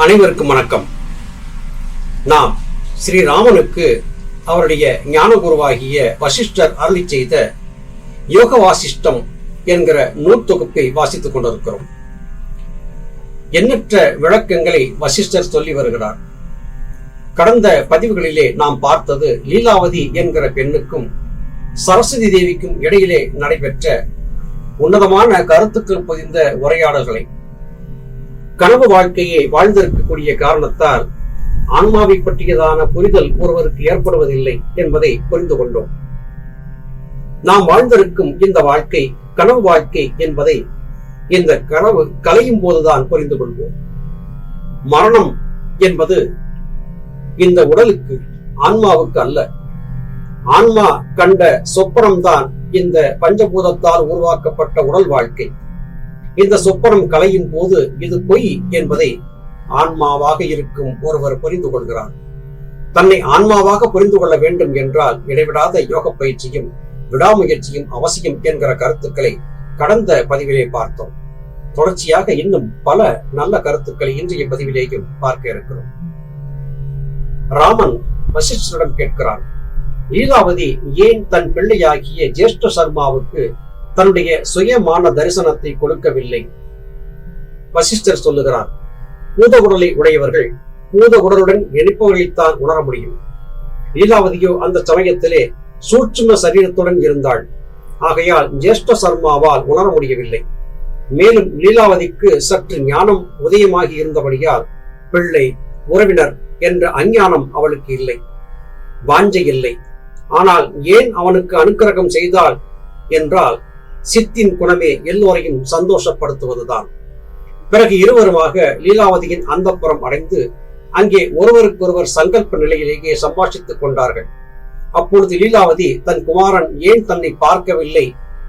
அனைவருக்கும் வணக்கம். நாம் ஸ்ரீராமனுக்கு அவருடைய ஞானகுருவாகிய வசிஷ்டர் அருளி செய்த யோக வாசிஷ்டம் என்கிற நூல் தொகுப்பை வாசித்துக் கொண்டிருக்கிறோம். எண்ணற்ற விளக்கங்களை வசிஷ்டர் சொல்லி வருகிறார். கடந்த பதிவுகளிலே நாம் பார்த்தது லீலாவதி என்கிற பெண்ணுக்கும் சரஸ்வதி தேவிக்கும் இடையிலே நடைபெற்ற உன்னதமான கருத்துக்கள் பொதிந்த உரையாடல்களை, கனவு வாழ்க்கையை வாழ்ந்திருக்கக்கூடிய காரணத்தால் ஆன்மாவை பற்றியதான புரிதல் ஒருவருக்கு ஏற்படுவதில்லை என்பதை புரிந்து கொண்டோம். நாம் வாழ்ந்திருக்கும் இந்த வாழ்க்கை கனவு வாழ்க்கை என்பதை இந்த கனவு கலையும் போதுதான் புரிந்து கொள்வோம். மரணம் என்பது இந்த உடலுக்கு, ஆன்மாவுக்கு அல்ல. ஆன்மா கண்ட சொப்பனம்தான் இந்த பஞ்சபூதத்தால் உருவாக்கப்பட்ட உடல் வாழ்க்கை. இந்த சொப்பனம் கலையின் போது இது பொய் என்பதை ஆன்மாவாக இருக்கும் ஒருவர் புரிந்து கொள்கிறார். தன்னை ஆன்மாவாக புரிந்து கொள்ள வேண்டும் என்றால் இடைவிடாத யோக பயிற்சியும் விடாமுயற்சியும் அவசியம் என்கிற கருத்துக்களை கடந்த பதிவிலே பார்த்தோம். தொடர்ச்சியாக இன்னும் பல நல்ல கருத்துக்களை இன்றைய பதிவிலேயும் பார்க்க இருக்கிறோம். ராமன் வசிஷ்டரிடம் கேட்கிறான், லீலாவதி ஏன் தன் பிள்ளையாகிய ஜேஷ்ட சர்மாவுக்கு தன்னுடைய சுயமான தரிசனத்தை கொடுக்கவில்லை? வசிஷ்டர் சொல்லுகிறார், பூதகுடலை உடையவர்கள் பூதகுடலுடன் இணைப்பவர்களைத்தான் உணர முடியும். லீலாவதியோ அந்த சமயத்திலே சூட்சும சரீரத்துடன் இருந்தாள். ஆகையால் ஜேஷ்ட சர்மாவால் உணர முடியவில்லை. மேலும் லீலாவதிக்கு சற்று ஞானம் உதயமாகி இருந்தபடியால் பிள்ளை, உறவினர் என்ற அஞ்ஞானம் அவளுக்கு இல்லை, வாஞ்சை இல்லை. ஆனால் ஏன் அவனுக்கு அனுக்கிரகம் செய்தாள் என்றால் சித்தின் குணமே எல்லோரையும் சந்தோஷப்படுத்துவதுதான். பிறகு இருவருமாக லீலாவதியின் அந்தப்புறம் அடைந்து அங்கே ஒருவருக்கொருவர் சங்கல்ப நிலையிலேயே சம்பாஷித்துக் கொண்டார்கள். அப்பொழுது லீலாவதி தன் குமாரன் ஏன் தன்னை பார்க்கவில்லை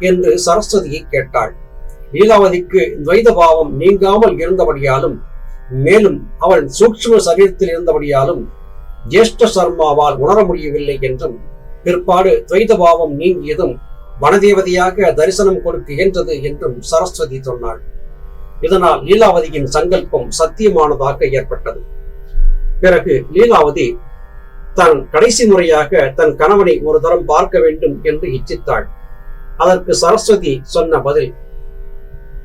என்று சரஸ்வதியை கேட்டாள். லீலாவதிக்கு துவைத பாவம் நீங்காமல் இருந்தபடியாலும், மேலும் அவள் சூக்ஷ்ம சரீரத்தில் இருந்தபடியாலும் ஜேஷ்ட சர்மாவால் உணர முடியவில்லை என்றும், பிற்பாடு துவைத பாவம் நீங்கியதும் வனதேவதையாக தரிசனம் கொடுக்க இயன்றது என்றும் சரஸ்வதி சொன்னாள். இதனால் லீலாவதியின் சங்கல்பம் சத்தியமானதாக ஏற்பட்டது. பிறகு லீலாவதி தன் கடைசி முறையாக தன் கணவனை ஒரு தரம் பார்க்க வேண்டும் என்று இச்சித்தாள். அதற்கு சரஸ்வதி சொன்ன பதில்,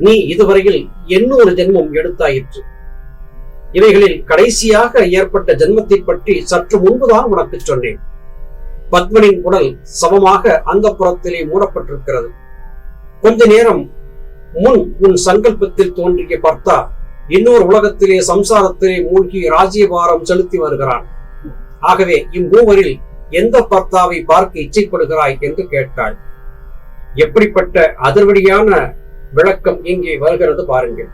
நீ இதுவரையில் 800 ஜென்மம் எடுத்தாயிற்று. இவைகளில் கடைசியாக ஏற்பட்ட ஜென்மத்தை பற்றி சற்று முன்புதான் உனக்கு சொன்னேன். பத்மனின் உடல் சமமாக அந்த புறத்திலே மூடப்பட்டிருக்கிறது. கொஞ்ச நேரம் முன் உன் சங்கல்பத்தில் தோன்றிய பர்த்தா இன்னொரு உலகத்திலே சம்சாரத்திலே மூழ்கி ராஜ்யபாரம் செலுத்தி வருகிறான். ஆகவே இம்மூவரில் எந்த பர்த்தாவை பார்க்க இச்சைப்படுகிறாய் என்று கேட்டாள். எப்படிப்பட்ட அதிர்வடியான விளக்கம் இங்கே வருகிறது பாருங்கள்.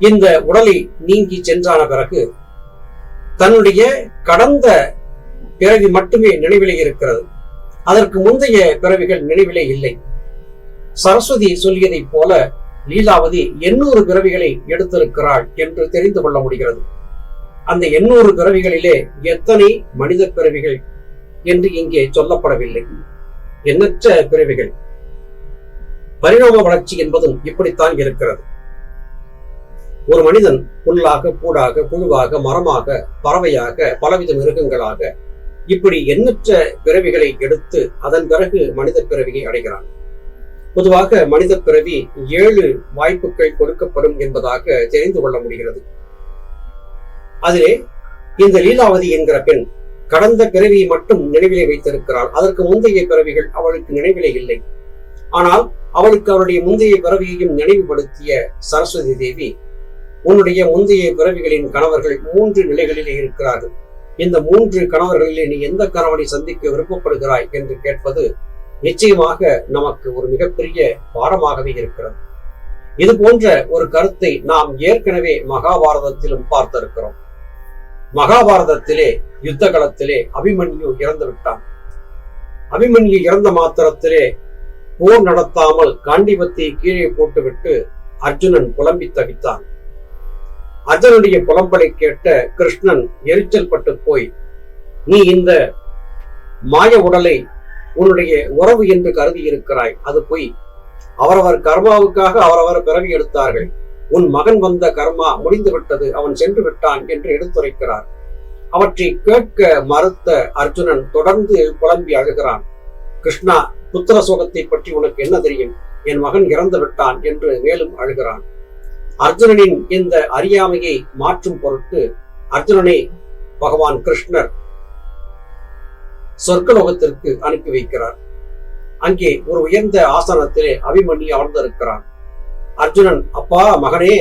இந்த உடலை நீங்கி சென்றான பிறகு தன்னுடைய கடந்த பிறவி மட்டுமே நினைவிலே இருக்கிறது. அதற்கு முந்தைய பிறவிகள் நினைவிலே இல்லை. சரஸ்வதி சொல்லியதை போல லீலாவதி 800 பிறவிகளை எடுத்திருக்கிறாள் என்று தெரிந்து கொள்ள முடிகிறது. அந்த 800 பிறவிகளிலே எத்தனை மனித பிறவிகள் என்று இங்கே சொல்லப்படவில்லை. எண்ணற்ற பிறவிகள். பரிணாம வளர்ச்சி என்பதும் இப்படித்தான் இருக்கிறது. ஒரு மனிதன் புல்லாக, பூடாக, புழுவாக, மரமாக, பறவையாக, பலவித மிருகங்களாக, இப்படி எண்ணற்ற பிறவிகளை எடுத்து அதன் பிறகு மனித பிறவியை அடைகிறான். பொதுவாக மனித பிறவி 7 வாய்ப்புகள் கொடுக்கப்படும் என்பதாக தெரிந்து கொள்ள முடிகிறது. அதிலே இந்த லீலாவதி என்கிற பெண் கடந்த பிறவியை மட்டும் நினைவிலே வைத்திருக்கிறாள். அதற்கு முந்தைய பிறவிகள் அவளுக்கு நினைவிலே இல்லை. ஆனால் அவளுக்கு அவருடைய முந்தைய பிறவியையும் நினைவுபடுத்திய சரஸ்வதி தேவி, உன்னுடைய முந்தைய பிறவிகளின் கணவர்கள் 3 நிலைகளிலே இருக்கிறார்கள். இந்த 3 கணவர்களிலே நீ எந்த கணவனை சந்திக்க விருப்பப்படுகிறாய் என்று கேட்பது நிச்சயமாக நமக்கு ஒரு மிகப்பெரிய பாடமாகவே இருக்கிறது. இது போன்ற ஒரு கருத்தை நாம் ஏற்கனவே மகாபாரதத்திலும் பார்த்திருக்கிறோம். மகாபாரதத்திலே யுத்த களத்திலே அபிமன்யு இறந்து விட்டான். அபிமன்யு இறந்த மாத்திரத்திலே போர் நடத்தாமல் காண்டிபத்தை கீழே போட்டுவிட்டு அர்ஜுனன் புலம்பி தவித்தான். அர்ஜுனுடைய புலம்பலை கேட்ட கிருஷ்ணன் எரிச்சல் பட்டு போய், நீ இந்த மாய உடலை உன்னுடைய உறவு என்று கருதி இருக்கிறாய், அது பொய். அவரவர் கர்மாவுக்காக அவரவர் பிறவி எடுத்தார்கள். உன் மகன் வந்த கர்மா முடிந்து விட்டது, அவன் சென்று விட்டான் என்று எடுத்துரைக்கிறார். அவற்றை கேட்க மறுத்த அர்ஜுனன் தொடர்ந்து புலம்பி அழுகிறான். கிருஷ்ணா, புத்திர சோகத்தை பற்றி உனக்கு என்ன தெரியும்? என் மகன் இறந்து விட்டான் என்று மேலும் அழுகிறான். அர்ஜுனனின் இந்த அறியாமையை மாற்றும் பொருட்டு அர்ஜுனனை பகவான் கிருஷ்ணர் சொர்க்கலோகத்திற்கு அனுப்பி வைக்கிறார். அங்கே ஒரு உயர்ந்த ஆசனத்திலே அபிமன்யு அமர்ந்திருக்கிறான். அர்ஜுனன், அப்பா மகனே,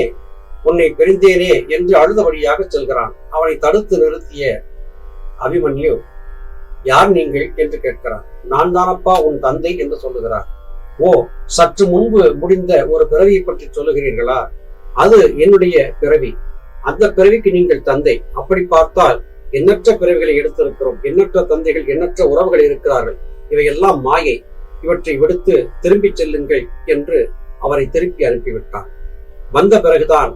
உன்னை பிரிந்தேனே என்று அழுதபடியாக செல்கிறான். அவனை தடுத்து நிறுத்திய அபிமன்யு, யார் நீங்கள் என்று கேட்கிறான். நான் தானப்பா உன் தந்தை என்று சொல்லுகிறார். ஓ, சற்று முன்பு முடிந்த ஒரு பிறவியை பற்றி சொல்லுகிறீர்களா? அது என்னுடைய பிறவி. அந்த பிறவிக்கு நீங்கள் தந்தை. அப்படி பார்த்தால் எண்ணற்ற பிறவிகளை எடுத்திருக்கிறோம். எண்ணற்ற தந்தைகள், எண்ணற்ற உறவுகள் இருக்கிறார்கள். இவையெல்லாம் மாயை. இவற்றை விடுத்து திரும்பி செல்லுங்கள் என்று அவரை திருப்பி அனுப்பிவிட்டார். வந்த பிறகுதான்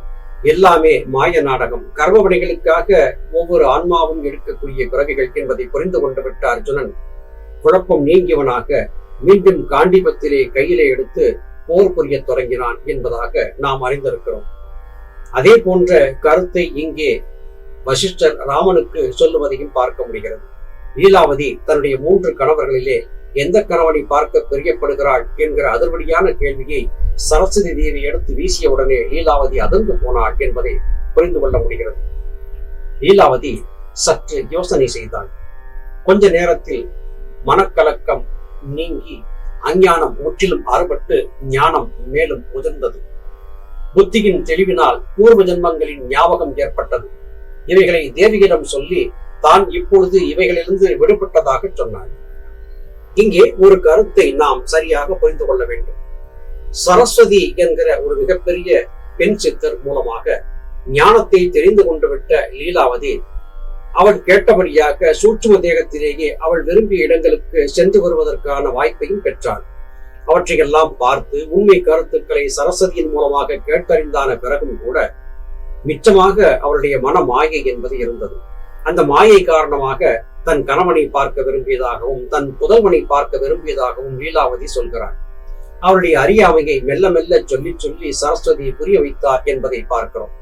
எல்லாமே மாய நாடகம், கர்மவினைகளுக்காக ஒவ்வொரு ஆன்மாவும் எடுக்கக்கூடிய பிறவிகள் என்பதை புரிந்து கொண்டு விட்ட அர்ஜுனன் குழப்பம் நீங்கியவனாக மீண்டும் காண்டிபத்திலே கையிலே எடுத்து போர் புரிய தொடங்கினான் என்பதாக நாம் அறிந்திருக்கிறோம். அதே போன்ற கருத்தை இங்கே வசிஷ்டர் ராமனுக்கு சொல்லுவதையும் பார்க்க முடிகிறது. லீலாவதி தன்னுடைய 3 கணவர்களிலே எந்த கணவனை பார்க்க பிரியப்படுகிறாள் என்கிற அதிர்வடியான கேள்வியை சரஸ்வதி தேவி எடுத்து வீசியவுடனே லீலாவதி அதிர்ந்து போனாள் என்பதை புரிந்து கொள்ள முடிகிறது. லீலாவதி சற்று யோசனை செய்தாள். கொஞ்ச நேரத்தில் மனக்கலக்கம் நீங்கி அஞ்ஞானம் முற்றிலும் அறுபட்டு ஞானம் மேலும் முதிர்ந்தது. புத்தியின் தெளிவினால் பூர்வ ஜென்மங்களின் ஞாபகம் ஏற்பட்டது. இவைகளை தேவியிடம் சொல்லி தான் இப்பொழுது இவைகளிலிருந்து விடுபட்டதாக சொன்னாள். இங்கே ஒரு கருத்தை நாம் சரியாக புரிந்து கொள்ள வேண்டும். சரஸ்வதி என்கிற ஒரு மிகப்பெரிய பெண் சித்தர் மூலமாக ஞானத்தை தெரிந்து கொண்டு விட்ட லீலாவதி அவள் கேட்டபடியாக சூட்சும தேகத்திலேயே அவள் விரும்பிய இடங்களுக்கு சென்று வருவதற்கான வாய்ப்பையும் பெற்றாள். அவற்றையெல்லாம் பார்த்து உண்மை கருத்துக்களை சரஸ்வதியின் மூலமாக கேட்டறிந்தான பிறகும் கூட மிச்சமாக அவருடைய மன மாயை என்பது இருந்தது. அந்த மாயை காரணமாக தன் கணவனை பார்க்க விரும்பியதாகவும் தன் புதல்வனை பார்க்க விரும்பியதாகவும் லீலாவதி சொல்கிறார். அவருடைய அறியாமையை மெல்ல மெல்ல சொல்லி சொல்லி சரஸ்வதியை புரிய வைத்தார் என்பதை பார்க்கிறோம்.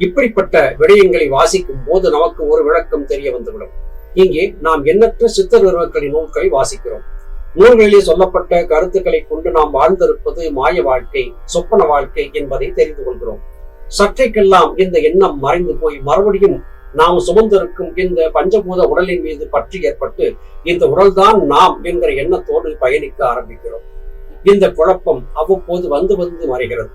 இப்படிப்பட்ட விடயங்களை வாசிக்கும் போது நமக்கு ஒரு விளக்கம் தெரிய வந்துவிடும். இங்கே நாம் எண்ணற்ற சித்தர் விருவக்களின் நூல்களை வாசிக்கிறோம். நூல்களிலே சொல்லப்பட்ட கருத்துக்களை கொண்டு நாம் வாழ்ந்திருப்பது மாய வாழ்க்கை, சொப்பன வாழ்க்கை என்பதை தெரிந்து கொள்கிறோம். சற்றைக்கெல்லாம் இந்த எண்ணம் மறைந்து போய் மறுபடியும் நாம் சுமந்திருக்கும் இந்த பஞ்சபூத உடலின் மீது பற்றி ஏற்பட்டு இந்த உடல்தான் நாம் என்கிற எண்ணத்தோடு பயணிக்க ஆரம்பிக்கிறோம். இந்த குழப்பம் அவ்வப்போது வந்து வந்து மறைகிறது.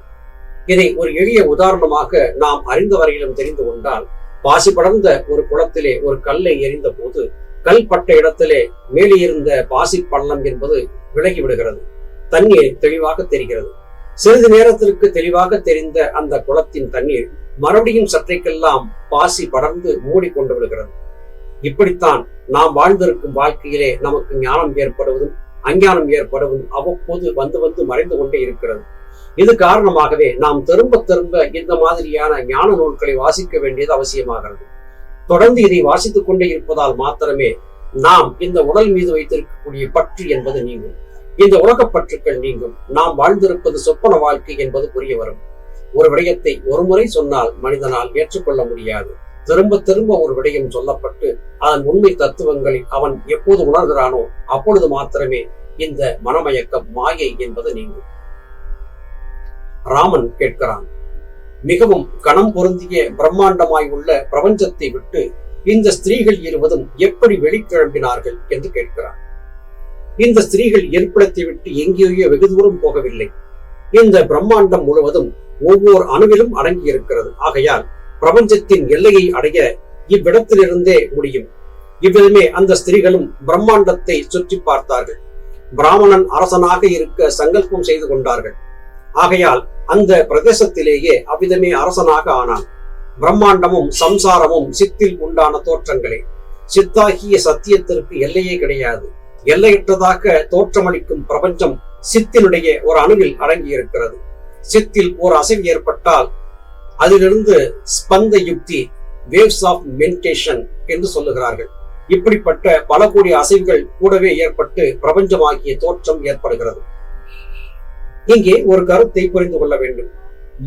இதை ஒரு எளிய உதாரணமாக நாம் அறிந்த வரையிலும் தெரிந்து கொண்டால், பாசி படர்ந்த ஒரு குளத்திலே ஒரு கல்லை எறிந்த போது கல் பட்ட இடத்திலே மேலே இருந்த பாசி பள்ளம் என்பது விலகி விடுகிறது. தண்ணீர் தெளிவாக தெரிகிறது. சிறிது நேரத்திற்கு தெளிவாக தெரிந்த அந்த குளத்தின் தண்ணீர் மறுபடியும் சற்றைக்கெல்லாம் பாசி படர்ந்து மூடிக்கொண்டு விடுகிறது. இப்படித்தான் நாம் வாழ்ந்திருக்கும் வாழ்க்கையிலே நமக்கு ஞானம் ஏற்படுவதும் அஞ்ஞானம் ஏற்படுவதும் அவ்வப்போது வந்து வந்து மறைந்து கொண்டே இருக்கிறது. இது காரணமாகவே நாம் திரும்ப திரும்ப இந்த மாதிரியான ஞான நூல்களை வாசிக்க வேண்டியது அவசியமாகிறது. தொடர்ந்து இதை வாசித்துக் கொண்டே இருப்பதால் மாத்திரமே நாம் இந்த உடல் மீது வைத்திருக்கக்கூடிய பற்று என்பது நீங்கும். இந்த உலகப்பற்றுக்கள் நீங்கும். நாம் வாழ்ந்திருப்பது சொப்பன வாழ்க்கை என்பது புரிய வரும். ஒரு விடயத்தை ஒரு முறை சொன்னால் மனிதனால் ஏற்றுக்கொள்ள முடியாது. திரும்ப திரும்ப ஒரு விடயம் சொல்லப்பட்டு அதன் உண்மை தத்துவங்களை அவன் எப்போது உணர்கிறானோ அப்பொழுது மாத்திரமே இந்த மனமயக்கம் மாயை என்பது நீங்கும். ராமன் கேட்கிறான், மிகவும் கணம் பொருந்திய பிரம்மாண்டமாய் உள்ள பிரபஞ்சத்தை விட்டு இந்த ஸ்திரீகள் இருவதும் எப்படி வெளிக்கிளம்பினார்கள் என்று கேட்கிறான். இந்த ஸ்திரீகள் இருப்பிடத்தை விட்டு எங்கேயோ வெகு தூரம் போகவில்லை. இந்த பிரம்மாண்டம் முழுவதும் ஒவ்வொரு அணுவிலும் அடங்கி இருக்கிறது. ஆகையால் பிரபஞ்சத்தின் எல்லையை அடைய இவ்விடத்திலிருந்தே முடியும். இவ்விதமே அந்த ஸ்திரீகளும் பிரம்மாண்டத்தை சுற்றி பார்த்தார்கள். பிராமணன் அரசனாக இருக்க சங்கல்பம் செய்து கொண்டார்கள். ஆகையால் அந்த பிரதேசத்திலேயே அவ்விதமே அரசனாக ஆனான். பிரம்மாண்டமும் சம்சாரமும் சித்தில் உண்டான தோற்றங்களே. சித்தாகிய சத்தியத்திற்கு எல்லையே கிடையாது. எல்லையற்றதாக தோற்றமளிக்கும் பிரபஞ்சம் சித்தினுடைய ஒரு அணுவில் அடங்கி இருக்கிறது. சித்தில் ஒரு அசைவு ஏற்பட்டால் அதிலிருந்து ஸ்பந்த யுக்தி, வேவ்ஸ் ஆஃப் மெடிடேஷன் என்று சொல்லுகிறார்கள். இப்படிப்பட்ட பல கோடி அசைவுகள் கூடவே ஏற்பட்டு பிரபஞ்சமாகிய தோற்றம் ஏற்படுகிறது. இங்கே ஒரு கருத்தை புரிந்து கொள்ள வேண்டும்.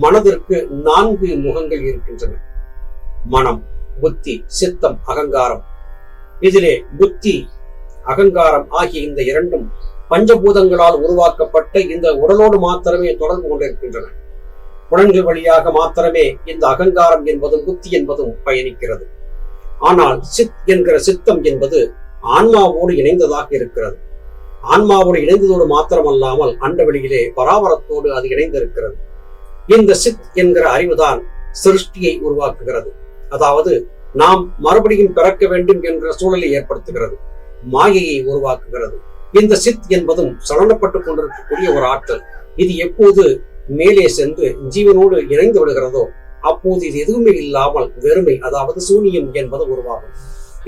மனதிற்கு 4 முகங்கள் இருக்கின்றன. மனம், புத்தி, சித்தம், அகங்காரம். இதிலே புத்தி, அகங்காரம் ஆகிய இந்த இரண்டும் பஞ்சபூதங்களால் உருவாக்கப்பட்ட இந்த உடலோடு மாத்திரமே தொடர்பு கொண்டிருக்கின்றன. புலன்கள் வழியாக மாத்திரமே இந்த அகங்காரம் என்பதும் புத்தி என்பதும் பயணிக்கிறது. ஆனால் சித் என்கிற சித்தம் என்பது ஆன்மாவோடு இணைந்ததாக இருக்கிறது. ஆன்மாவோடு இணைந்ததோடு மாத்திரமல்லாமல் அண்டவெளியிலே பராபரத்தோடு அது இணைந்திருக்கிறது. இந்த சித் என்கிற அறிவுதான் சிருஷ்டியை உருவாக்குகிறது. அதாவது நாம் மறுபடியும் பிறக்க வேண்டும் என்ற சூழலை ஏற்படுத்துகிறது, மாயையை உருவாக்குகிறது. இந்த சித் என்பதும் சலனப்பட்டுக் கொண்டிருக்கக்கூடிய ஒரு ஆற்றல். இது எப்போது மேலே சென்று ஜீவனோடு இணைந்து விடுகிறதோ அப்போது இது எதுவுமே இல்லாமல் வெறுமை, அதாவது சூனியம் என்பது உருவாகும்.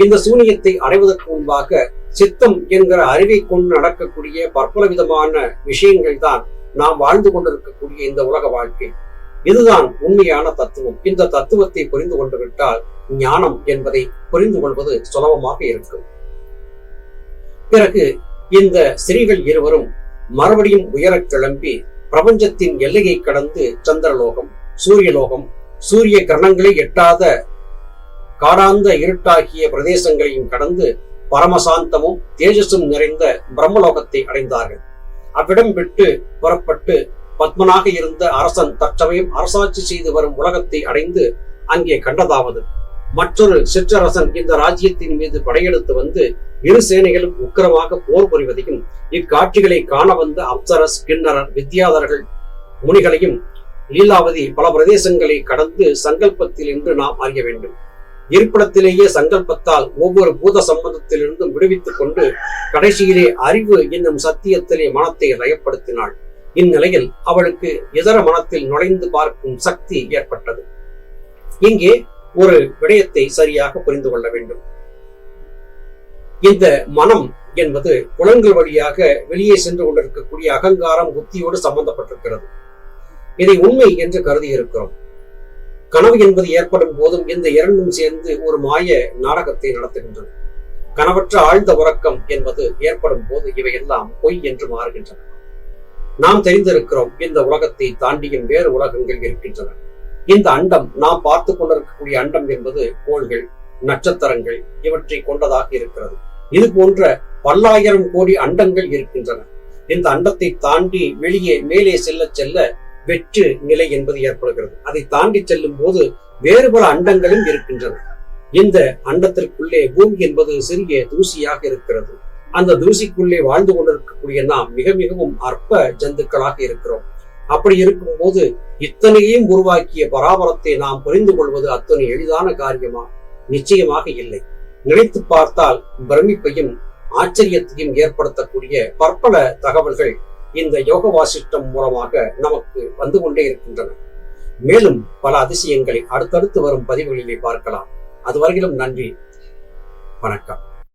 இந்த சூனியத்தை அடைவதற்கு முன்பாக சித்தம் என்கிற அறிவை கொண்டு நடக்கக்கூடிய பற்பல விதமான விஷயங்கள் தான் நாம் வாழ்ந்து கொண்டிருக்கக்கூடிய இந்த உலக வாழ்க்கை. இதுதான் உண்மையான தத்துவம். இந்த தத்துவத்தை புரிந்து கொண்டு விட்டால் ஞானம் என்பதை புரிந்து கொள்வது சுலபமாக இருக்கும். பிறகு இந்த ஸ்திரீகள் இருவரும் மறுபடியும் உயரக் கிளம்பி பிரபஞ்சத்தின் எல்லையை கடந்து சந்திரலோகம், சூரியலோகம், சூரிய கிரணங்களை எட்டாத காடாந்த இருட்டாகிய பிரதேசங்களையும் கடந்து பரமசாந்தமும் தேஜஸும் நிறைந்த பிரம்மலோகத்தை அடைந்தார்கள். அவ்விடம் விட்டு புறப்பட்டு பத்மனாக இருந்த அரசன் தற்சமயம் அரசாட்சி செய்து வரும் உலகத்தை அடைந்து அங்கே கண்டதாவது, மற்றொரு சிற்றரசன் இந்த ராஜ்யத்தின் மீது படையெடுத்து வந்து இரு சேனைகளும் உக்கிரமாக போர் புரிவதையும், இக்காட்சிகளை காண வந்த அப்சரஸ், கிண்ணரர், வித்யாதர்கள், முனிகளையும் லீலாவதி பல பிரதேசங்களை கடந்து சங்கல்பத்தில் என்று நாம் அறிய வேண்டும். இருப்பிடத்திலேயே சங்கல்பத்தால் ஒவ்வொரு பூத சம்பந்தத்திலிருந்தும் விடுவித்துக் கொண்டு கடைசியிலே அறிவு என்னும் சத்தியத்திலே மனத்தை லயப்படுத்தினாள். இந்நிலையில் அவளுக்கு இதர மனத்தில் நுழைந்து பார்க்கும் சக்தி ஏற்பட்டது. இங்கே ஒரு விடயத்தை சரியாக புரிந்து கொள்ள வேண்டும். இந்த மனம் என்பது புலன்கள் வழியாக வெளியே சென்று கொண்டிருக்கக்கூடிய அகங்காரம், புத்தியோடு சம்பந்தப்பட்டிருக்கிறது. இதை உண்மை என்று கருதி இருக்கிறோம். கனவு என்பது ஏற்படும் போதும் இந்த இரண்டும் சேர்ந்து ஒரு மாய நாடகத்தை நடத்துகின்றன. கனவற்ற ஆழ்ந்த உறக்கம் என்பது ஏற்படும் போது இவையெல்லாம் பொய் என்று மாறுகின்றன. நாம் தெரிந்திருக்கிறோம், இந்த உலகத்தை தாண்டியும் வேறு உலகங்கள் இருக்கின்றன. இந்த அண்டம், நாம் பார்த்து கொண்டிருக்கக்கூடிய அண்டம் என்பது கோள்கள், நட்சத்திரங்கள் இவற்றை கொண்டதாக இருக்கிறது. இது போன்ற பல்லாயிரம் கோடி அண்டங்கள் இருக்கின்றன. இந்த அண்டத்தை தாண்டி வெளியே மேலே செல்ல செல்ல வெற்று நிலை என்பது ஏற்படுகிறது. அதை தாண்டி செல்லும் போது வேறு பல அண்டங்களும் இருக்கின்றன. இந்த அண்டத்திற்குள்ளே பூமி என்பது சிறிய தூசியாக இருக்கிறது. அந்த தூசிக்குள்ளே வாழ்ந்து கொண்டிருக்கக்கூடிய நாம் மிக மிகவும் அற்ப ஜந்துக்களாக இருக்கிறோம். அப்படி இருக்கும் போது இத்தனையும் உருவாக்கிய பராபரத்தை நாம் புரிந்து கொள்வது அத்தனை எளிதான காரியமா? நிச்சயமாக இல்லை. நினைத்து பார்த்தால் பிரமிப்பையும் ஆச்சரியத்தையும் ஏற்படுத்தக்கூடிய பற்பல தகவல்கள் இந்த யோக வாசிஷ்டம் மூலமாக நமக்கு வந்து கொண்டே இருக்கின்றன. மேலும் பல அதிசயங்களை அடுத்தடுத்து வரும் பதிவுகளிலே பார்க்கலாம். அதுவரையிலும் நன்றி, வணக்கம்.